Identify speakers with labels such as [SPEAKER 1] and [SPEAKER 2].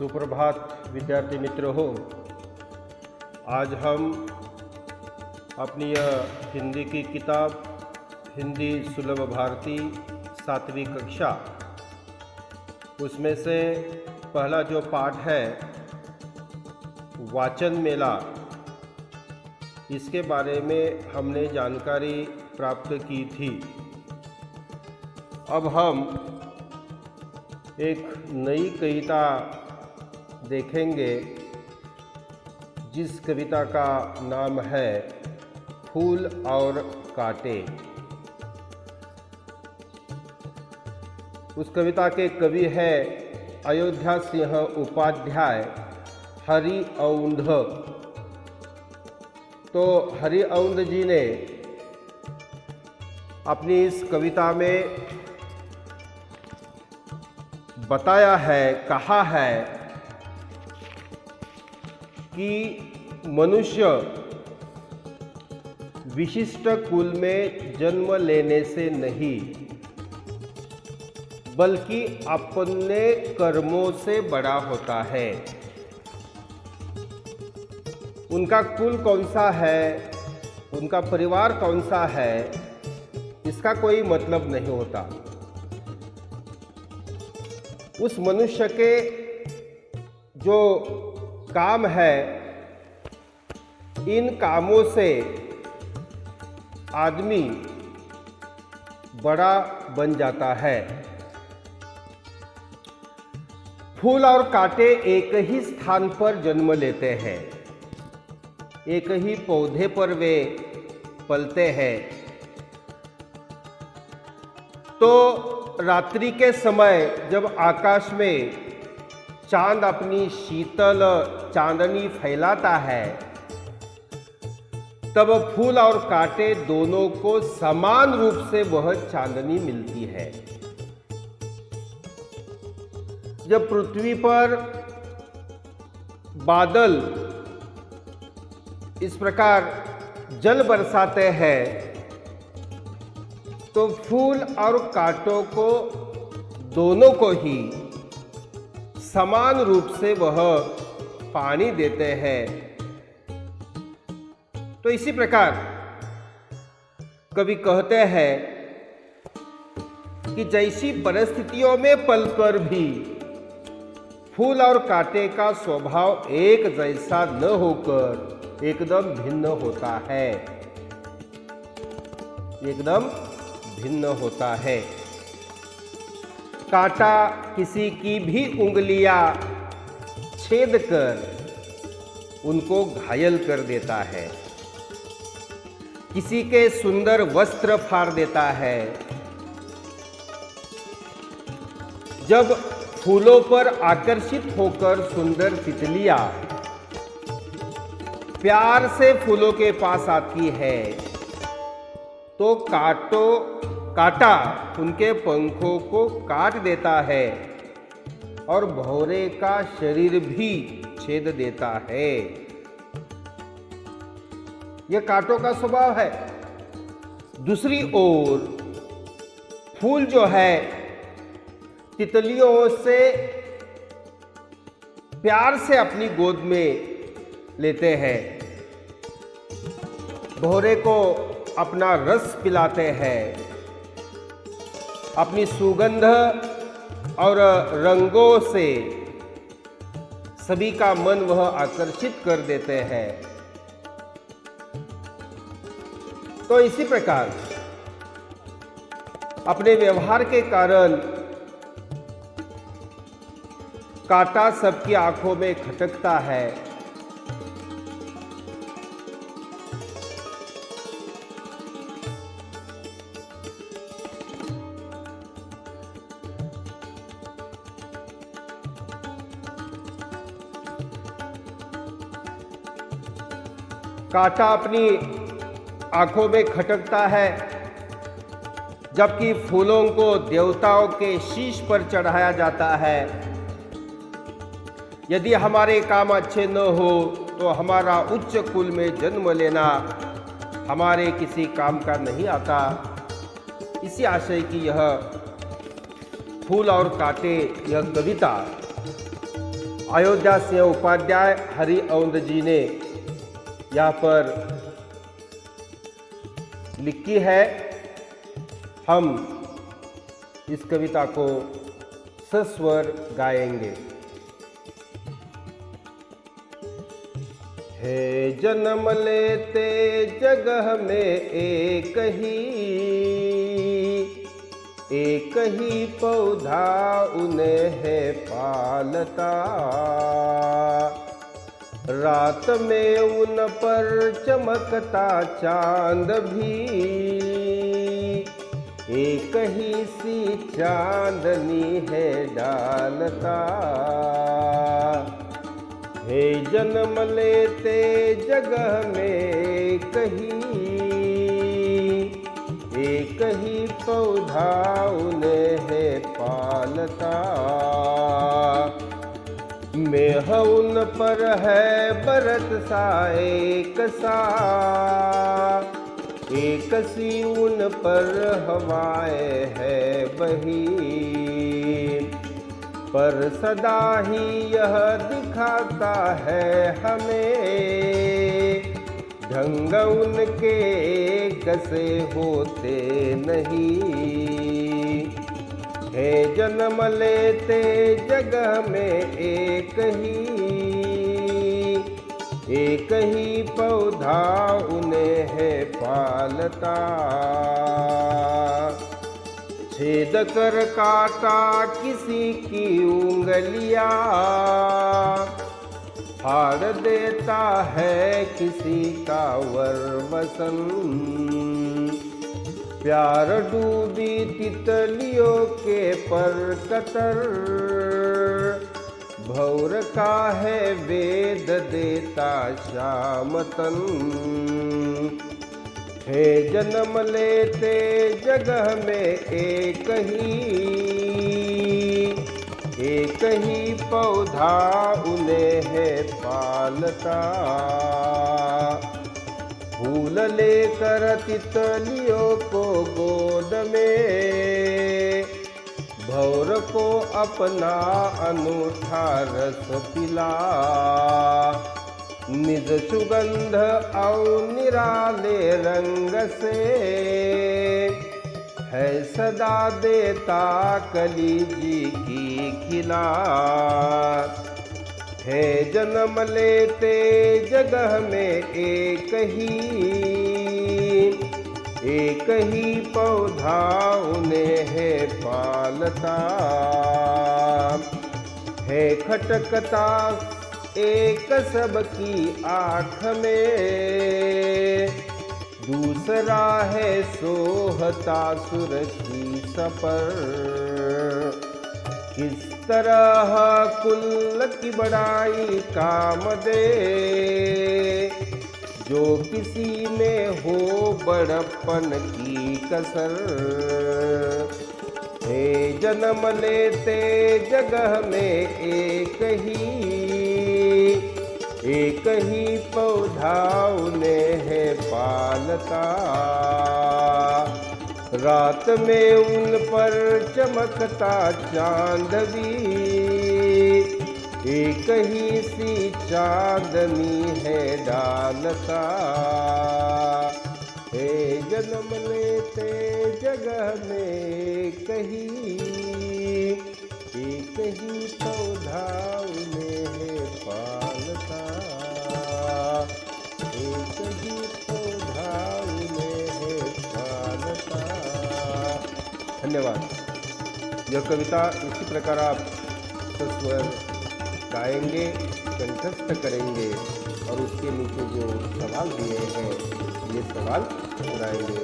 [SPEAKER 1] सुप्रभात विद्यार्थी मित्रों हो। आज हम अपनी यह हिंदी की किताब हिंदी सुलभ भारती 7वीं कक्षा, उसमें से पहला जो पाठ है वाचन मेला, इसके बारे में हमने जानकारी प्राप्त की थी। अब हम एक नई कविता देखेंगे जिस कविता का नाम है फूल और कांटे। उस कविता के कवि है अयोध्या सिंह उपाध्याय हरिऔंध। तो हरिऔंध जी ने अपनी इस कविता में बताया है, कहा है कि मनुष्य विशिष्ट कुल में जन्म लेने से नहीं बल्कि अपने कर्मों से बड़ा होता है। उनका कुल कौन सा है, उनका परिवार कौन सा है, इसका कोई मतलब नहीं होता। उस मनुष्य के जो काम है, इन कामों से आदमी बड़ा बन जाता है। फूल और कांटे एक ही स्थान पर जन्म लेते हैं, एक ही पौधे पर वे पलते हैं। तो रात्रि के समय जब आकाश में चांद अपनी शीतल चांदनी फैलाता है, तब फूल और कांटे दोनों को समान रूप से वह चांदनी मिलती है। जब पृथ्वी पर बादल इस प्रकार जल बरसाते हैं, तो फूल और कांटों को दोनों को ही समान रूप से वह पानी देते हैं। तो इसी प्रकार कवि कहते हैं कि जैसी परिस्थितियों में पलकर भी फूल और कांटे का स्वभाव एक जैसा न होकर एकदम भिन्न होता है, एकदम भिन्न होता है। कांटा किसी की भी उंगलियां छेद कर उनको घायल कर देता है, किसी के सुंदर वस्त्र फाड़ देता है। जब फूलों पर आकर्षित होकर सुंदर तितलियां प्यार से फूलों के पास आती है, तो कांटा उनके पंखों को काट देता है और भौरे का शरीर भी छेद देता है। यह कांटों का स्वभाव है। दूसरी ओर फूल जो है तितलियों से प्यार से अपनी गोद में लेते हैं, भौरे को अपना रस पिलाते हैं, अपनी सुगंध और रंगों से सभी का मन वह आकर्षित कर देते हैं। तो इसी प्रकार अपने व्यवहार के कारण कांटा सबकी आंखों में खटकता है। कांटा अपनी आंखों में खटकता है, जबकि फूलों को देवताओं के शीश पर चढ़ाया जाता है। यदि हमारे काम अच्छे न हो तो हमारा उच्च कुल में जन्म लेना हमारे किसी काम का नहीं आता। इसी आशय की यह फूल और कांटे यह कविता अयोध्या सिंह उपाध्याय हरिऔंध जी ने यहाँ पर लिखी है। हम इस कविता को सस्वर गाएंगे। है जन्म लेते जगह में एक ही पौधा उन्हें है पालता, रात में उन पर चमकता चांद भी एक ही सी चांदनी है डालता। हे जन्म लेते जगह में एक ही पौधा उन्हें है पालता, मेह उन पर है बरत सा एक सी उन पर हवाएं है बही, पर सदा ही यह दिखाता है हमें ढंग उनके कसे होते नहीं। है जन्म लेते जगह में एक ही पौधा उन्हें है पालता, छेद कर काटा किसी की उंगलियां, फाड़ देता है किसी का वरवसन, प्यार डूबी तितलियों के पर कतर, भौर का है वेद देता शामतन। हे जन्म लेते जगह में एक ही पौधा उन्हें है पालता, फूल लेकर तितलियों को गोद में, भौर को अपना अनूठा रस पिला, निज सुगंध और निराले रंग से है सदा देता कली जी की खिला। है जन्म लेते जगह में एक ही पौधा उन्हें है पालता, है खटकता एक सबकी आँख में, दूसरा है सोहता सुरशीस पर, किस तरह कुल की बड़ाई काम दे, जो किसी में हो बड़प्पन की कसर। हे जन्म लेते जगह में एक ही पौधा उन्हें है पालता, रात में उन पर चमकता चांद भी एक ही सी चांदनी है डालता। हे जन्म लेते जगह में एक ही पौधा उन्हें है पालता, एक ही पौधा उन्हें है पालता। धन्यवाद। यह कविता इसी प्रकार आप सस्वर गाएंगे, कंठस्थ करेंगे और उसके नीचे जो सवाल दिए हैं ये सवाल सुनाएंगे।